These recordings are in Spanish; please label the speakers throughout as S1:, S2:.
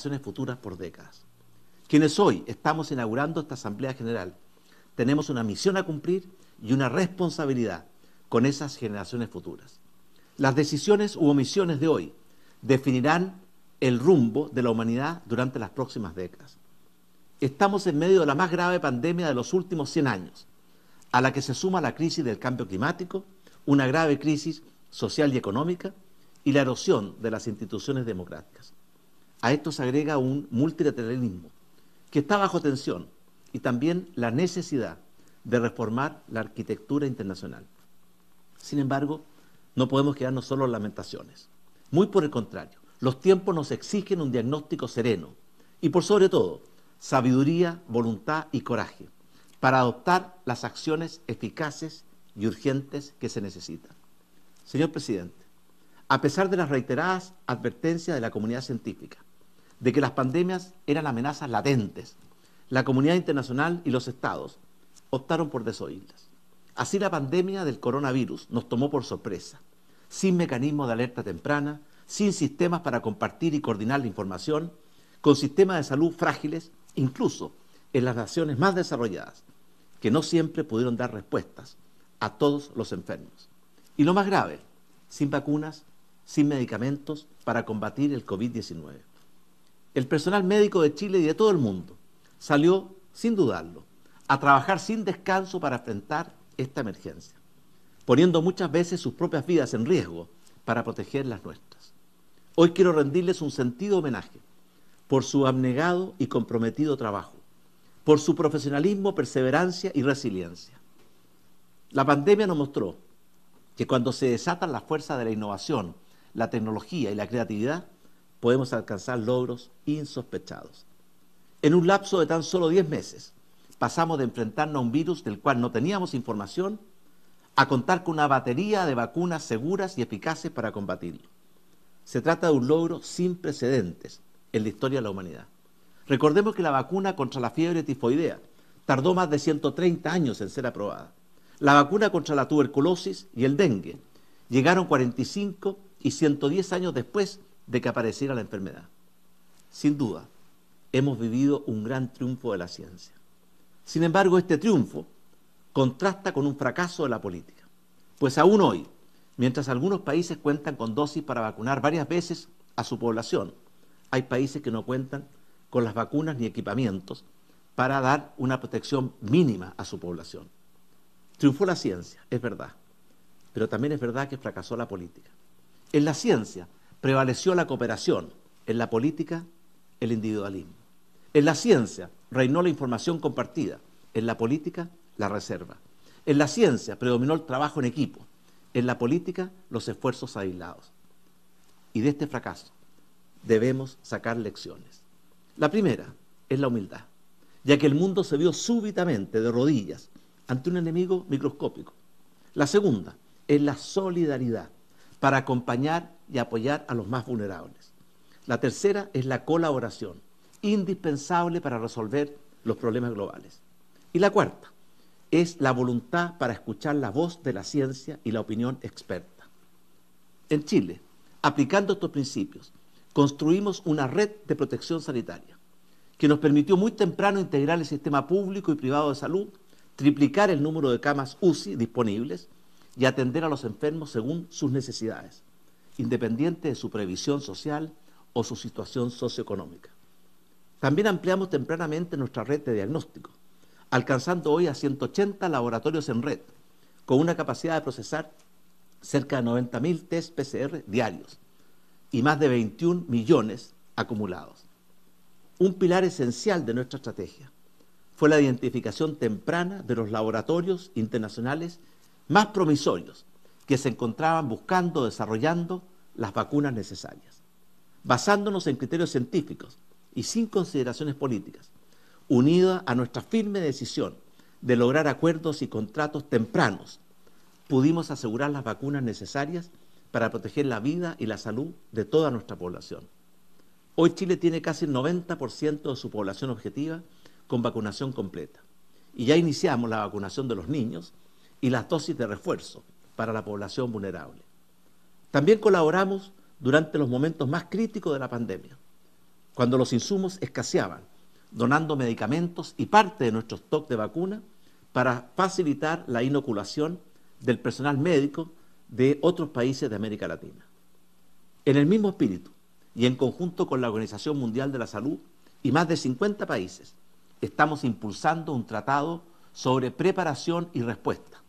S1: generaciones futuras por décadas. Quienes hoy estamos inaugurando esta Asamblea General, tenemos una misión a cumplir y una responsabilidad con esas generaciones futuras. Las decisiones u omisiones de hoy definirán el rumbo de la humanidad durante las próximas décadas. Estamos en medio de la más grave pandemia de los últimos 100 años, a la que se suma la crisis del cambio climático, una grave crisis social y económica y la erosión de las instituciones democráticas. A esto se agrega un multilateralismo que está bajo tensión y también la necesidad de reformar la arquitectura internacional. Sin embargo, no podemos quedarnos solo en lamentaciones. Muy por el contrario, los tiempos nos exigen un diagnóstico sereno y, por sobre todo, sabiduría, voluntad y coraje para adoptar las acciones eficaces y urgentes que se necesitan. Señor presidente, a pesar de las reiteradas advertencias de la comunidad científica de que las pandemias eran amenazas latentes, la comunidad internacional y los estados optaron por desoírlas. Así la pandemia del coronavirus nos tomó por sorpresa, sin mecanismos de alerta temprana, sin sistemas para compartir y coordinar la información, con sistemas de salud frágiles, incluso en las naciones más desarrolladas, que no siempre pudieron dar respuestas a todos los enfermos. Y lo más grave, sin vacunas, sin medicamentos para combatir el COVID-19. El personal médico de Chile y de todo el mundo salió, sin dudarlo, a trabajar sin descanso para enfrentar esta emergencia, poniendo muchas veces sus propias vidas en riesgo para proteger las nuestras. Hoy quiero rendirles un sentido homenaje por su abnegado y comprometido trabajo, por su profesionalismo, perseverancia y resiliencia. La pandemia nos mostró que cuando se desatan las fuerzas de la innovación, la tecnología y la creatividad, podemos alcanzar logros insospechados. En un lapso de tan solo 10 meses, pasamos de enfrentarnos a un virus del cual no teníamos información a contar con una batería de vacunas seguras y eficaces para combatirlo. Se trata de un logro sin precedentes en la historia de la humanidad. Recordemos que la vacuna contra la fiebre tifoidea tardó más de 130 años en ser aprobada. La vacuna contra la tuberculosis y el dengue llegaron 45 y 110 años después de que apareciera la enfermedad. Sin duda, hemos vivido un gran triunfo de la ciencia. Sin embargo, este triunfo contrasta con un fracaso de la política, pues aún hoy, mientras algunos países cuentan con dosis para vacunar varias veces a su población, hay países que no cuentan con las vacunas ni equipamientos para dar una protección mínima a su población. Triunfó la ciencia, es verdad, pero también es verdad que fracasó la política. En la ciencia prevaleció la cooperación, en la política el individualismo. En la ciencia reinó la información compartida, en la política la reserva. En la ciencia predominó el trabajo en equipo, en la política los esfuerzos aislados. Y de este fracaso debemos sacar lecciones. La primera es la humildad, ya que el mundo se vio súbitamente de rodillas ante un enemigo microscópico. La segunda es la solidaridad para acompañar y apoyar a los más vulnerables. La tercera es la colaboración, indispensable para resolver los problemas globales. Y la cuarta es la voluntad para escuchar la voz de la ciencia y la opinión experta. En Chile, aplicando estos principios, construimos una red de protección sanitaria que nos permitió muy temprano integrar el sistema público y privado de salud, triplicar el número de camas UCI disponibles y atender a los enfermos según sus necesidades, independiente de su previsión social o su situación socioeconómica. También ampliamos tempranamente nuestra red de diagnóstico, alcanzando hoy a 180 laboratorios en red, con una capacidad de procesar cerca de 90.000 test PCR diarios y más de 21 millones acumulados. Un pilar esencial de nuestra estrategia fue la identificación temprana de los laboratorios internacionales más promisorios que se encontraban buscando, desarrollando las vacunas necesarias. Basándonos en criterios científicos y sin consideraciones políticas, unida a nuestra firme decisión de lograr acuerdos y contratos tempranos, pudimos asegurar las vacunas necesarias para proteger la vida y la salud de toda nuestra población. Hoy Chile tiene casi el 90% de su población objetiva con vacunación completa. Y ya iniciamos la vacunación de los niños y las dosis de refuerzo para la población vulnerable. También colaboramos durante los momentos más críticos de la pandemia, cuando los insumos escaseaban, donando medicamentos y parte de nuestro stock de vacunas para facilitar la inoculación del personal médico de otros países de América Latina. En el mismo espíritu y en conjunto con la Organización Mundial de la Salud y más de 50 países, estamos impulsando un tratado sobre preparación y respuesta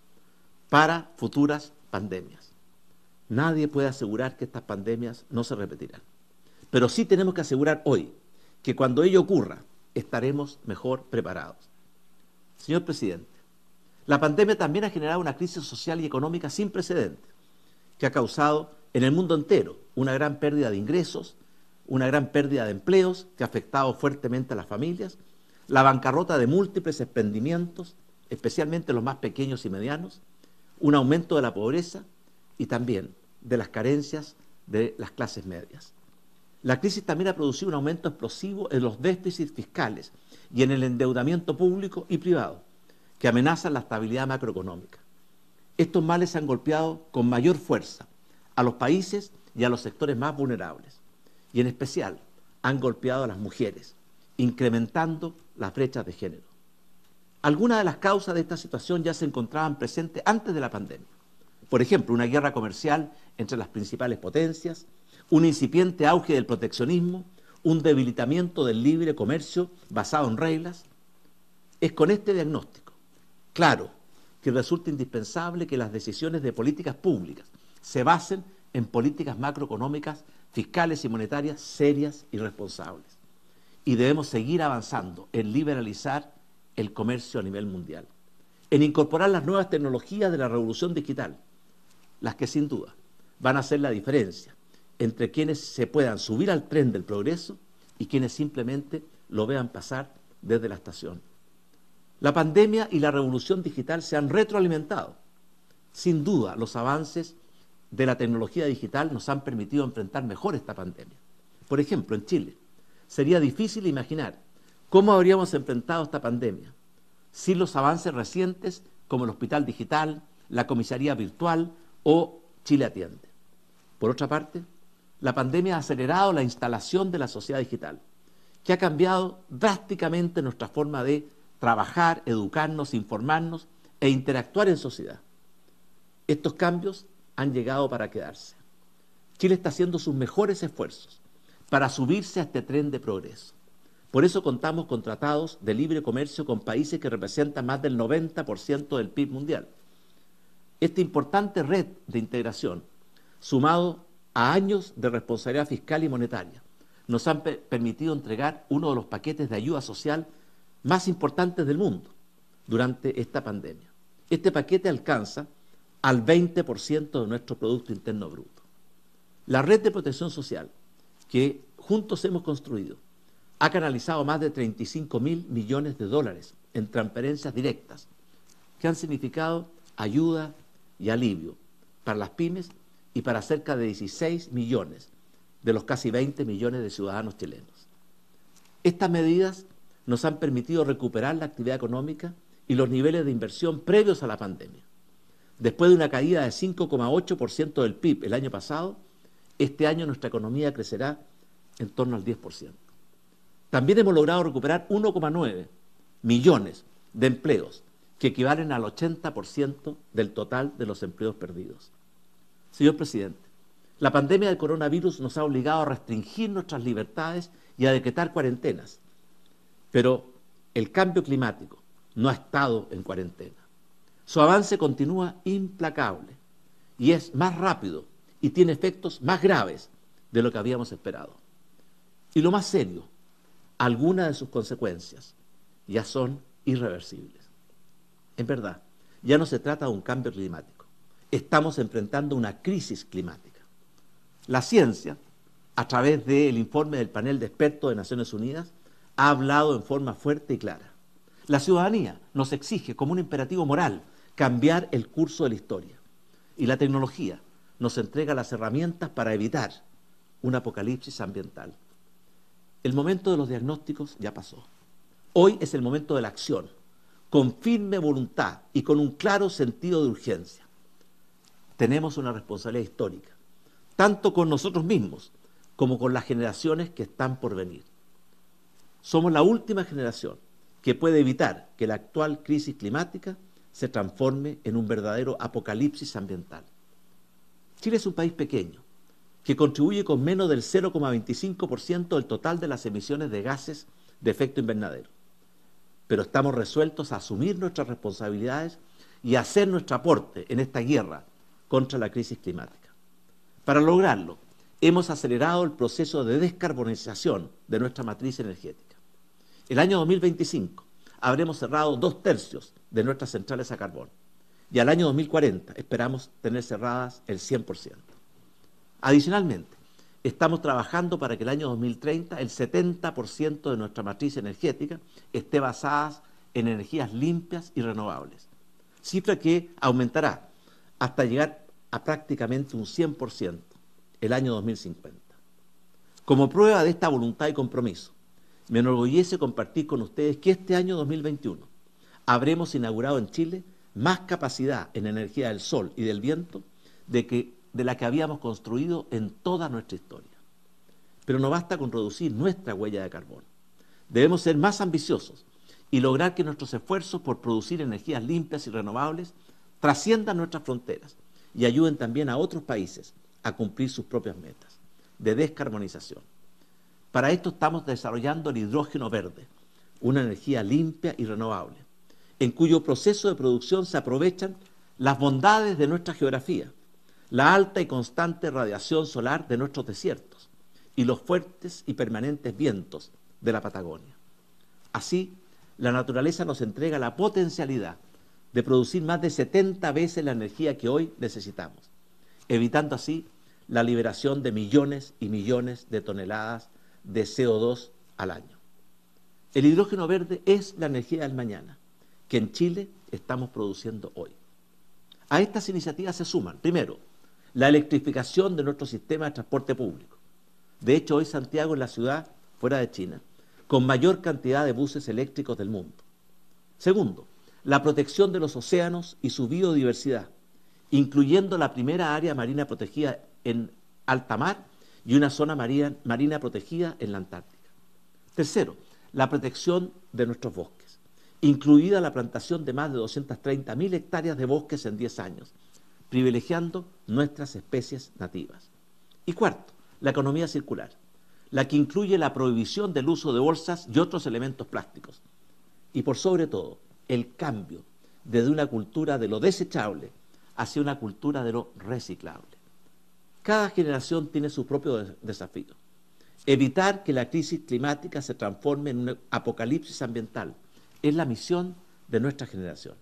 S1: para futuras pandemias. Nadie puede asegurar que estas pandemias no se repetirán, pero sí tenemos que asegurar hoy que cuando ello ocurra estaremos mejor preparados. Señor presidente, la pandemia también ha generado una crisis social y económica sin precedentes, que ha causado en el mundo entero una gran pérdida de ingresos, una gran pérdida de empleos, que ha afectado fuertemente a las familias, la bancarrota de múltiples emprendimientos, especialmente los más pequeños y medianos, un aumento de la pobreza y también de las carencias de las clases medias. La crisis también ha producido un aumento explosivo en los déficits fiscales y en el endeudamiento público y privado, que amenazan la estabilidad macroeconómica. Estos males han golpeado con mayor fuerza a los países y a los sectores más vulnerables, y en especial han golpeado a las mujeres, incrementando las brechas de género. Algunas de las causas de esta situación ya se encontraban presentes antes de la pandemia. Por ejemplo, una guerra comercial entre las principales potencias, un incipiente auge del proteccionismo, un debilitamiento del libre comercio basado en reglas. Es con este diagnóstico claro que resulta indispensable que las decisiones de políticas públicas se basen en políticas macroeconómicas, fiscales y monetarias serias y responsables. Y debemos seguir avanzando en liberalizar el comercio a nivel mundial, en incorporar las nuevas tecnologías de la revolución digital, las que sin duda van a hacer la diferencia entre quienes se puedan subir al tren del progreso y quienes simplemente lo vean pasar desde la estación. La pandemia y la revolución digital se han retroalimentado. Sin duda, los avances de la tecnología digital nos han permitido enfrentar mejor esta pandemia. Por ejemplo, en Chile, sería difícil imaginar cómo habríamos enfrentado esta pandemia sin los avances recientes como el hospital digital, la comisaría virtual o Chile Atiende. Por otra parte, la pandemia ha acelerado la instalación de la sociedad digital, que ha cambiado drásticamente nuestra forma de trabajar, educarnos, informarnos e interactuar en sociedad. Estos cambios han llegado para quedarse. Chile está haciendo sus mejores esfuerzos para subirse a este tren de progreso. Por eso contamos con tratados de libre comercio con países que representan más del 90% del PIB mundial. Esta importante red de integración, sumado a años de responsabilidad fiscal y monetaria, nos han permitido entregar uno de los paquetes de ayuda social más importantes del mundo durante esta pandemia. Este paquete alcanza al 20% de nuestro Producto Interno Bruto. La red de protección social que juntos hemos construido ha canalizado más de 35.000 millones de dólares en transferencias directas que han significado ayuda y alivio para las pymes y para cerca de 16 millones de los casi 20 millones de ciudadanos chilenos. Estas medidas nos han permitido recuperar la actividad económica y los niveles de inversión previos a la pandemia. Después de una caída de 5,8% del PIB el año pasado, este año nuestra economía crecerá en torno al 10%. También hemos logrado recuperar 1,9 millones de empleos, que equivalen al 80% del total de los empleos perdidos. Señor presidente, la pandemia del coronavirus nos ha obligado a restringir nuestras libertades y a decretar cuarentenas, pero el cambio climático no ha estado en cuarentena. Su avance continúa implacable y es más rápido y tiene efectos más graves de lo que habíamos esperado. Y lo más serio, algunas de sus consecuencias ya son irreversibles. En verdad, ya no se trata de un cambio climático. Estamos enfrentando una crisis climática. La ciencia, a través del informe del panel de expertos de Naciones Unidas, ha hablado en forma fuerte y clara. La ciudadanía nos exige como un imperativo moral cambiar el curso de la historia. Y la tecnología nos entrega las herramientas para evitar un apocalipsis ambiental. El momento de los diagnósticos ya pasó. Hoy es el momento de la acción, con firme voluntad y con un claro sentido de urgencia. Tenemos una responsabilidad histórica, tanto con nosotros mismos como con las generaciones que están por venir. Somos la última generación que puede evitar que la actual crisis climática se transforme en un verdadero apocalipsis ambiental. Chile es un país pequeño, que contribuye con menos del 0,25% del total de las emisiones de gases de efecto invernadero. Pero estamos resueltos a asumir nuestras responsabilidades y a hacer nuestro aporte en esta guerra contra la crisis climática. Para lograrlo, hemos acelerado el proceso de descarbonización de nuestra matriz energética. El año 2025 habremos cerrado 2/3 de nuestras centrales a carbón y al año 2040 esperamos tener cerradas el 100%. Adicionalmente, estamos trabajando para que el año 2030 el 70% de nuestra matriz energética esté basada en energías limpias y renovables, cifra que aumentará hasta llegar a prácticamente un 100% el año 2050. Como prueba de esta voluntad y compromiso, me enorgullece compartir con ustedes que este año 2021 habremos inaugurado en Chile más capacidad en energía del sol y del viento de la que habíamos construido en toda nuestra historia. Pero no basta con reducir nuestra huella de carbono. Debemos ser más ambiciosos y lograr que nuestros esfuerzos por producir energías limpias y renovables trasciendan nuestras fronteras y ayuden también a otros países a cumplir sus propias metas de descarbonización. Para esto estamos desarrollando el hidrógeno verde, una energía limpia y renovable, en cuyo proceso de producción se aprovechan las bondades de nuestra geografía, la alta y constante radiación solar de nuestros desiertos y los fuertes y permanentes vientos de la Patagonia. Así, la naturaleza nos entrega la potencialidad de producir más de 70 veces la energía que hoy necesitamos, evitando así la liberación de millones y millones de toneladas de CO2 al año. El hidrógeno verde es la energía del mañana, que en Chile estamos produciendo hoy. A estas iniciativas se suman, primero, la electrificación de nuestro sistema de transporte público. De hecho, hoy Santiago es la ciudad, fuera de China, con mayor cantidad de buses eléctricos del mundo. Segundo, la protección de los océanos y su biodiversidad, incluyendo la primera área marina protegida en alta mar y una zona marina protegida en la Antártica. Tercero, la protección de nuestros bosques, incluida la plantación de más de 230.000 hectáreas de bosques en 10 años, privilegiando nuestras especies nativas. Y cuarto, la economía circular, la que incluye la prohibición del uso de bolsas y otros elementos plásticos. Y por sobre todo, el cambio desde una cultura de lo desechable hacia una cultura de lo reciclable. Cada generación tiene su propio desafío. Evitar que la crisis climática se transforme en un apocalipsis ambiental es la misión de nuestra generación.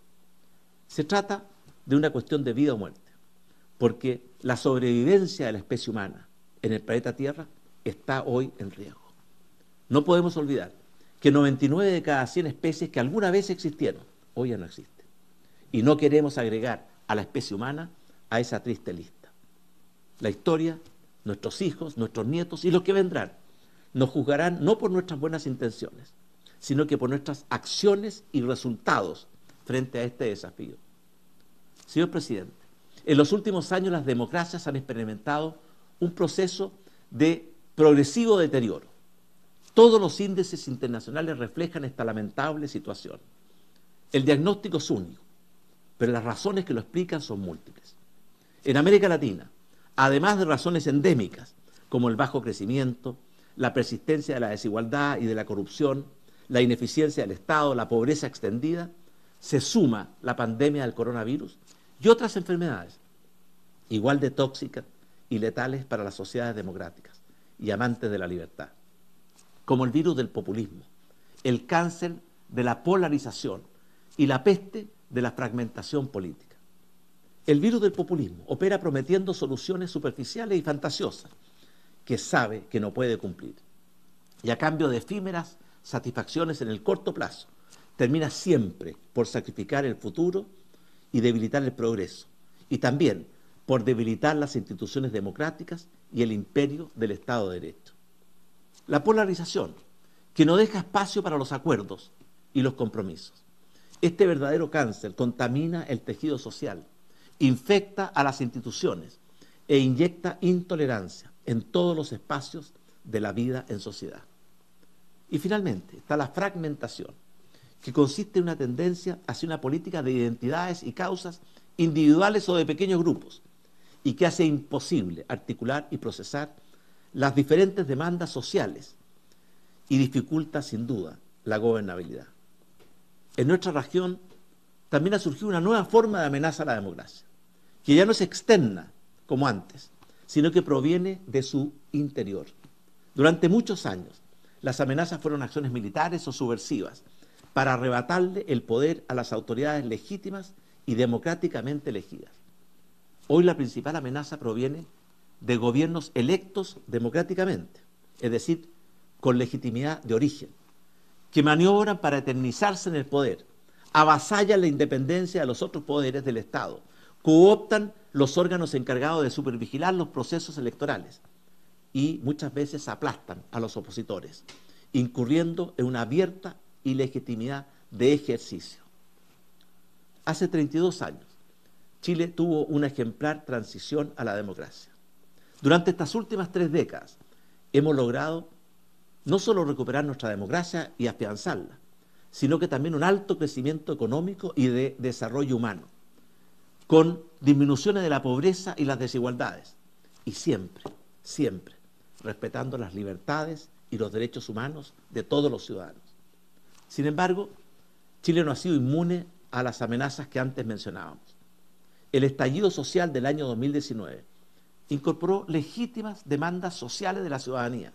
S1: Se trata de una cuestión de vida o muerte, porque la sobrevivencia de la especie humana en el planeta Tierra está hoy en riesgo. No podemos olvidar que 99 de cada 100 especies que alguna vez existieron, hoy ya no existen. Y no queremos agregar a la especie humana a esa triste lista. La historia, nuestros hijos, nuestros nietos y los que vendrán nos juzgarán no por nuestras buenas intenciones, sino que por nuestras acciones y resultados frente a este desafío. Señor presidente, en los últimos años las democracias han experimentado un proceso de progresivo deterioro. Todos los índices internacionales reflejan esta lamentable situación. El diagnóstico es único, pero las razones que lo explican son múltiples. En América Latina, además de razones endémicas, como el bajo crecimiento, la persistencia de la desigualdad y de la corrupción, la ineficiencia del Estado, la pobreza extendida, se suma la pandemia del coronavirus y otras enfermedades, igual de tóxicas y letales para las sociedades democráticas y amantes de la libertad, como el virus del populismo, el cáncer de la polarización y la peste de la fragmentación política. El virus del populismo opera prometiendo soluciones superficiales y fantasiosas que sabe que no puede cumplir. Y a cambio de efímeras satisfacciones en el corto plazo, termina siempre por sacrificar el futuro y debilitar el progreso. Y también por debilitar las instituciones democráticas y el imperio del Estado de Derecho. La polarización, que no deja espacio para los acuerdos y los compromisos. Este verdadero cáncer contamina el tejido social, infecta a las instituciones e inyecta intolerancia en todos los espacios de la vida en sociedad. Y finalmente está la fragmentación, que consiste en una tendencia hacia una política de identidades y causas individuales o de pequeños grupos, y que hace imposible articular y procesar las diferentes demandas sociales y dificulta sin duda la gobernabilidad. En nuestra región también ha surgido una nueva forma de amenaza a la democracia, que ya no es externa como antes, sino que proviene de su interior. Durante muchos años, las amenazas fueron acciones militares o subversivas para arrebatarle el poder a las autoridades legítimas y democráticamente elegidas. Hoy la principal amenaza proviene de gobiernos electos democráticamente, es decir, con legitimidad de origen, que maniobran para eternizarse en el poder, avasallan la independencia de los otros poderes del Estado, cooptan los órganos encargados de supervigilar los procesos electorales y muchas veces aplastan a los opositores, incurriendo en una abierta ilegitimidad de ejercicio. Hace 32 años, Chile tuvo una ejemplar transición a la democracia. Durante estas últimas 3 décadas hemos logrado no solo recuperar nuestra democracia y afianzarla, sino que también un alto crecimiento económico y de desarrollo humano, con disminuciones de la pobreza y las desigualdades, y siempre, siempre, respetando las libertades y los derechos humanos de todos los ciudadanos. Sin embargo, Chile no ha sido inmune a las amenazas que antes mencionábamos. El estallido social del año 2019 incorporó legítimas demandas sociales de la ciudadanía,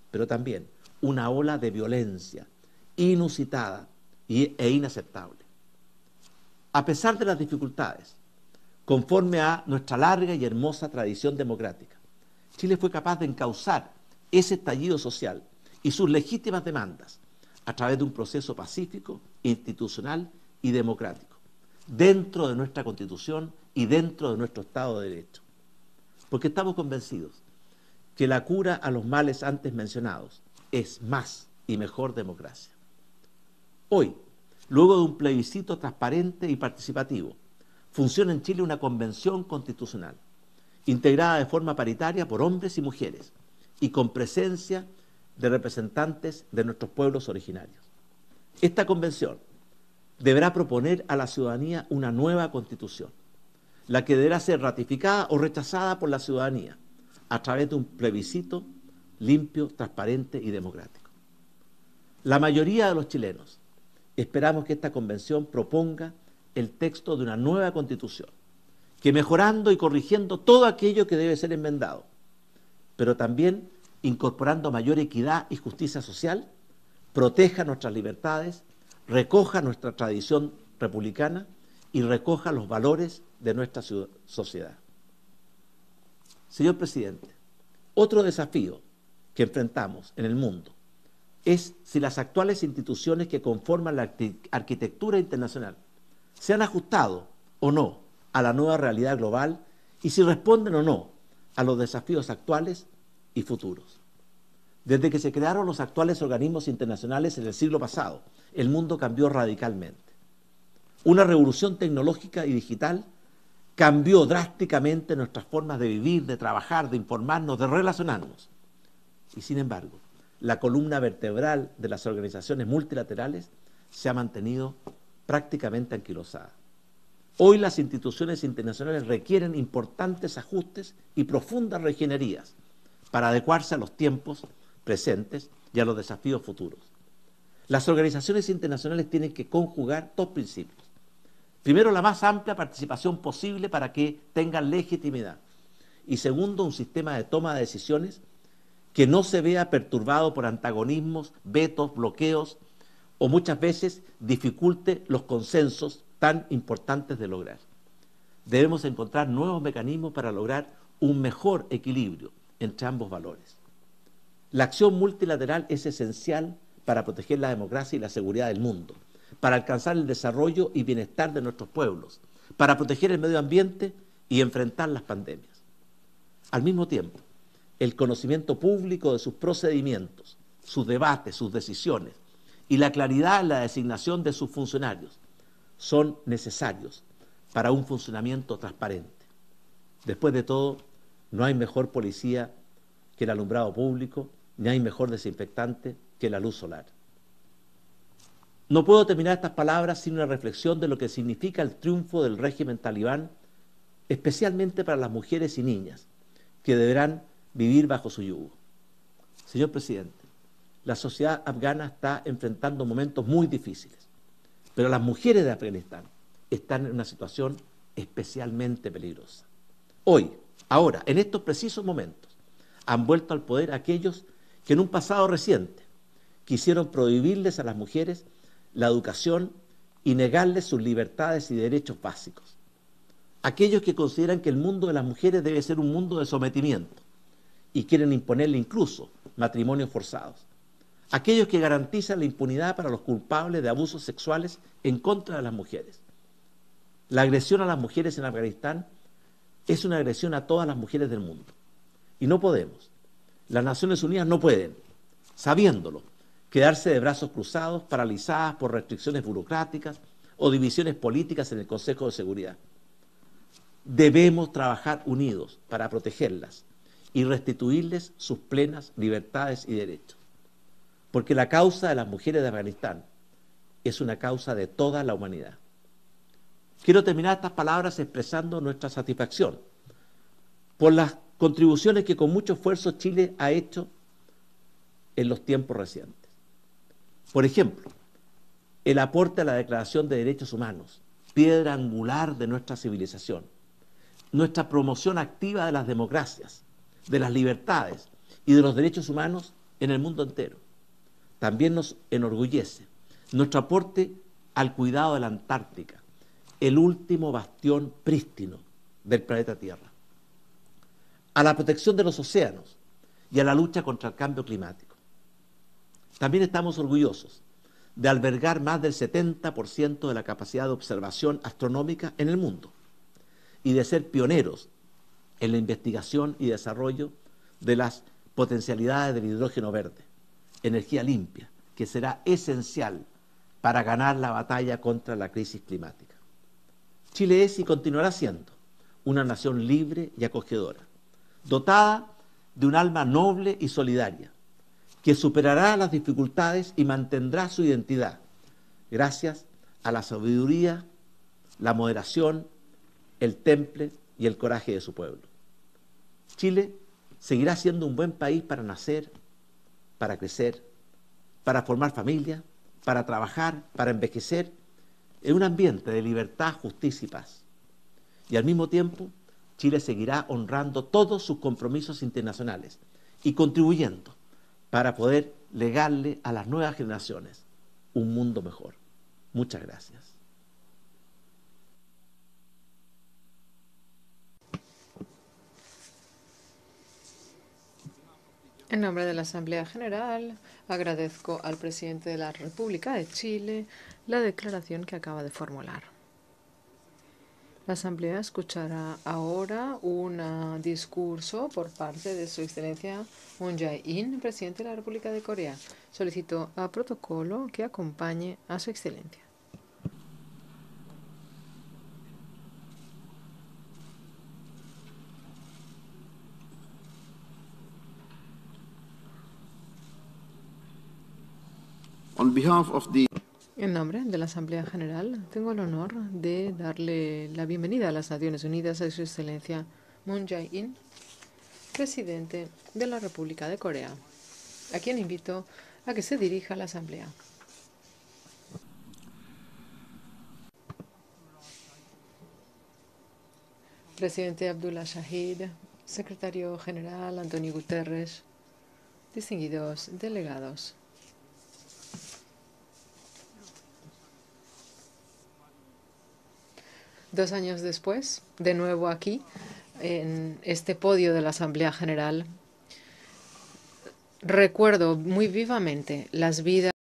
S1: pero también una ola de violencia inusitada e inaceptable. A pesar de las dificultades, conforme a nuestra larga y hermosa tradición democrática, Chile fue capaz de encauzar ese estallido social y sus legítimas demandas a través de un proceso pacífico, institucional y democrático, dentro de nuestra Constitución y dentro de nuestro Estado de Derecho. Porque estamos convencidos que la cura a los males antes mencionados es más y mejor democracia. Hoy, luego de un plebiscito transparente y participativo, funciona en Chile una convención constitucional, integrada de forma paritaria por hombres y mujeres, y con presencia de representantes de nuestros pueblos originarios. Esta convención deberá proponer a la ciudadanía una nueva constitución, la que deberá ser ratificada o rechazada por la ciudadanía a través de un plebiscito limpio, transparente y democrático. La mayoría de los chilenos esperamos que esta convención proponga el texto de una nueva constitución, que mejorando y corrigiendo todo aquello que debe ser enmendado, pero también incorporando mayor equidad y justicia social, proteja nuestras libertades, recoja nuestra tradición republicana y recoja los valores de nuestra sociedad. Señor presidente, otro desafío que enfrentamos en el mundo es si las actuales instituciones que conforman la arquitectura internacional se han ajustado o no a la nueva realidad global y si responden o no a los desafíos actuales y futuros. Desde que se crearon los actuales organismos internacionales en el siglo pasado, el mundo cambió radicalmente. Una revolución tecnológica y digital cambió drásticamente nuestras formas de vivir, de trabajar, de informarnos, de relacionarnos. Y sin embargo, la columna vertebral de las organizaciones multilaterales se ha mantenido prácticamente anquilosada. Hoy las instituciones internacionales requieren importantes ajustes y profundas regenerías para adecuarse a los tiempos presentes y a los desafíos futuros. Las organizaciones internacionales tienen que conjugar 2 principios. Primero, la más amplia participación posible para que tengan legitimidad. Y segundo, un sistema de toma de decisiones que no se vea perturbado por antagonismos, vetos, bloqueos o muchas veces dificulte los consensos tan importantes de lograr. Debemos encontrar nuevos mecanismos para lograr un mejor equilibrio entre ambos valores. La acción multilateral es esencial para proteger la democracia y la seguridad del mundo, para alcanzar el desarrollo y bienestar de nuestros pueblos, para proteger el medio ambiente y enfrentar las pandemias. Al mismo tiempo, el conocimiento público de sus procedimientos, sus debates, sus decisiones y la claridad en la designación de sus funcionarios son necesarios para un funcionamiento transparente. Después de todo, no hay mejor policía que el alumbrado público, ni hay mejor desinfectante que la luz solar. No puedo terminar estas palabras sin una reflexión de lo que significa el triunfo del régimen talibán, especialmente para las mujeres y niñas, que deberán vivir bajo su yugo. Señor presidente, la sociedad afgana está enfrentando momentos muy difíciles, pero las mujeres de Afganistán están en una situación especialmente peligrosa. Hoy, ahora, en estos precisos momentos, han vuelto al poder aquellos que en un pasado reciente quisieron prohibirles a las mujeres la educación y negarles sus libertades y derechos básicos. Aquellos que consideran que el mundo de las mujeres debe ser un mundo de sometimiento y quieren imponerle incluso matrimonios forzados. Aquellos que garantizan la impunidad para los culpables de abusos sexuales en contra de las mujeres. La agresión a las mujeres en Afganistán es una agresión a todas las mujeres del mundo. Y no podemos, las Naciones Unidas no pueden, sabiéndolo, quedarse de brazos cruzados, paralizadas por restricciones burocráticas o divisiones políticas en el Consejo de Seguridad. Debemos trabajar unidos para protegerlas y restituirles sus plenas libertades y derechos. Porque la causa de las mujeres de Afganistán es una causa de toda la humanidad. Quiero terminar estas palabras expresando nuestra satisfacción por las contribuciones que con mucho esfuerzo Chile ha hecho en los tiempos recientes. Por ejemplo, el aporte a la Declaración de Derechos Humanos, piedra angular de nuestra civilización, nuestra promoción activa de las democracias, de las libertades y de los derechos humanos en el mundo entero. También nos enorgullece nuestro aporte al cuidado de la Antártica, el último bastión prístino del planeta Tierra, a la protección de los océanos y a la lucha contra el cambio climático. También estamos orgullosos de albergar más del 70% de la capacidad de observación astronómica en el mundo y de ser pioneros en la investigación y desarrollo de las potencialidades del hidrógeno verde, energía limpia, que será esencial para ganar la batalla contra la crisis climática. Chile es y continuará siendo una nación libre y acogedora, dotada de un alma noble y solidaria, que superará las dificultades y mantendrá su identidad, gracias a la sabiduría, la moderación, el temple y el coraje de su pueblo. Chile seguirá siendo un buen país para nacer, para crecer, para formar familia, para trabajar, para envejecer, en un ambiente de libertad, justicia y paz. Y al mismo tiempo, Chile seguirá honrando todos sus compromisos internacionales y contribuyendo para poder legarle a las nuevas generaciones un mundo mejor. Muchas gracias.
S2: En nombre de la Asamblea General, agradezco al presidente de la República de Chile la declaración que acaba de formular. La Asamblea escuchará ahora un discurso por parte de Su Excelencia Moon Jae-in, presidente de la República de Corea. Solicito a protocolo que acompañe a Su Excelencia. En nombre de la Asamblea General, tengo el honor de darle la bienvenida a las Naciones Unidas a Su Excelencia Moon Jae-in, presidente de la República de Corea, a quien invito a que se dirija a la Asamblea. Presidente Abdullah Shahid, secretario general Antonio Guterres, distinguidos delegados. Dos años después, de nuevo aquí, en este podio de la Asamblea General, recuerdo muy vivamente las vidas